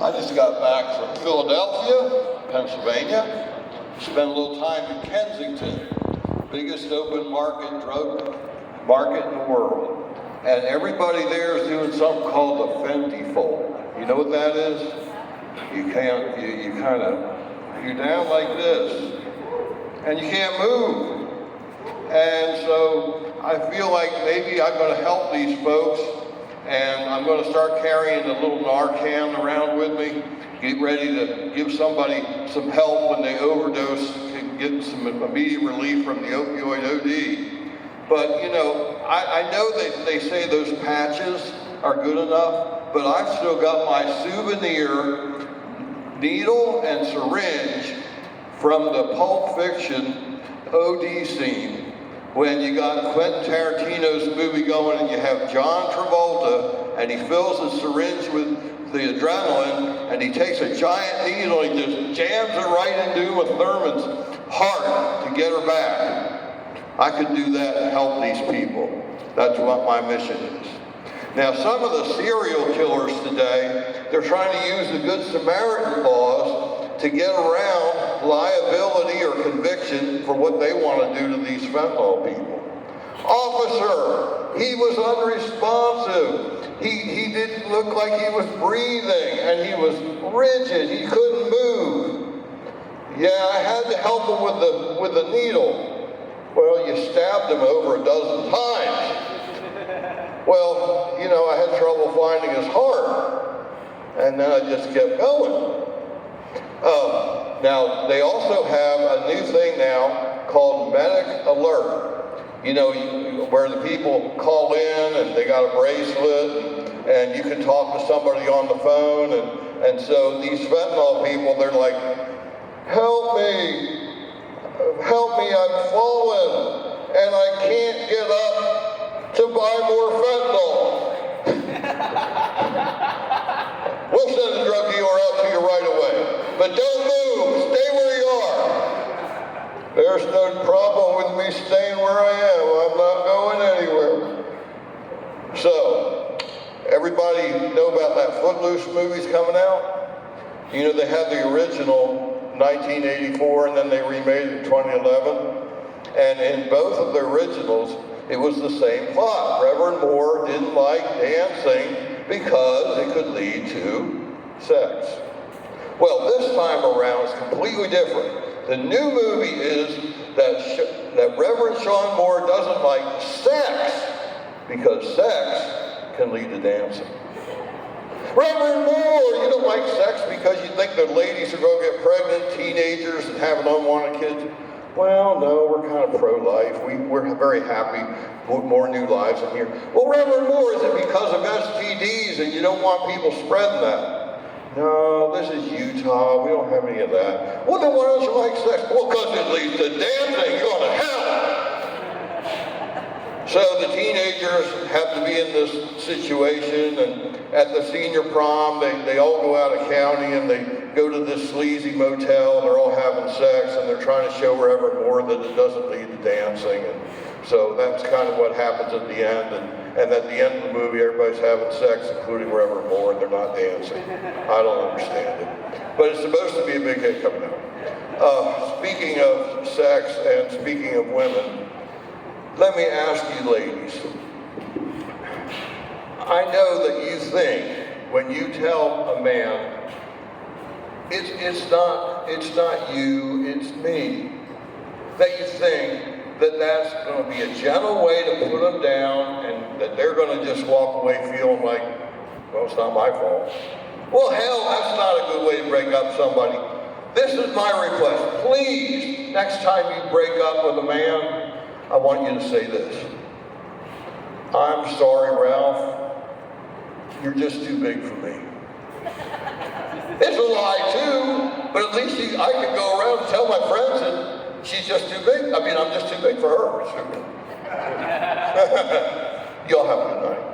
I just got back from Philadelphia, Pennsylvania. Spent a little time in Kensington, biggest open market drug market in the world. And everybody there is doing something called the Fentanyl. You know what that is? You you're down like this, and you can't move. And so I feel like maybe I'm going to help these folks, and I'm going to start carrying a little Narcan around with me, get ready to give somebody some help when they overdose and get some immediate relief from the opioid OD. But you know, I know they say those patches are good enough, but I've still got my souvenir needle and syringe from the Pulp Fiction OD scene, when you got Quentin Tarantino's movie going and you have John Travolta and he fills his syringe with the adrenaline and he takes a giant needle and he just jams it right into Uma Thurman's heart to get her back. I could do that and help these people. That's what my mission is. Now, some of the serial killers today, they're trying to use the Good Samaritan laws to get around liability or conviction for what they want to do to these fentanyl people. Officer, he was unresponsive. He didn't look like he was breathing, and he was rigid. He couldn't move. Yeah, I had to help him with the needle. Well, you stabbed him over a dozen times. Well, you know, I had trouble finding his heart, and then I just kept going. Now, they also have a new thing now called Medic Alert. You know, where the people call in and they got a bracelet, and you can talk to somebody on the phone, and so these fentanyl people, they're like, help me, I've fallen, and I can't get up to buy more fentanyl. We'll send a drug dealer out to you right away. But don't move, stay where you are. There's no problem with me staying where I am. I'm not going anywhere. So, everybody know about that Footloose movie's coming out? You know, they had the original 1984 and then they remade it in 2011. And in both of the originals, it was the same plot. Reverend Moore didn't like dancing because it could lead to sex. Well, this time around it's completely different. The new movie is that Reverend Sean Moore doesn't like sex because sex can lead to dancing. Reverend Moore, you don't like sex because you think the ladies are going to get pregnant, teenagers, and have unwanted kids? Well, no, we're kind of pro-life. We're very happy with more new lives in here. Well, Reverend Moore, is it because of STDs and you don't want people spreading that? No, this is Utah. We don't have any of that. Well, then why don't you like sex? Well, because it leads to dancing. You're going to hell. So the teenagers have to be in this situation, and at the senior prom, they all go out of county and they go to this sleazy motel and they're all having sex and they're trying to show Reverend Moore that it doesn't lead to dancing. And so that's kind of what happens at the end. And at the end of the movie, everybody's having sex, including Reverend Moore, and they're not dancing. I don't understand it. But it's supposed to be a big hit coming out. Speaking of sex and speaking of women, let me ask you ladies, I know that you think when you tell a man, it's not you, it's me, that you think that that's going to be a gentle way to put them down and that they're going to just walk away feeling like, well, it's not my fault. Well, hell, that's not a good way to break up somebody. This is my request. Please, next time you break up with a man, I want you to say this. I'm sorry, Ralph. You're just too big for me. It's a lie too, but at least I can go around and tell my friends that she's just too big. I mean, I'm just too big for her. Y'all have a good night.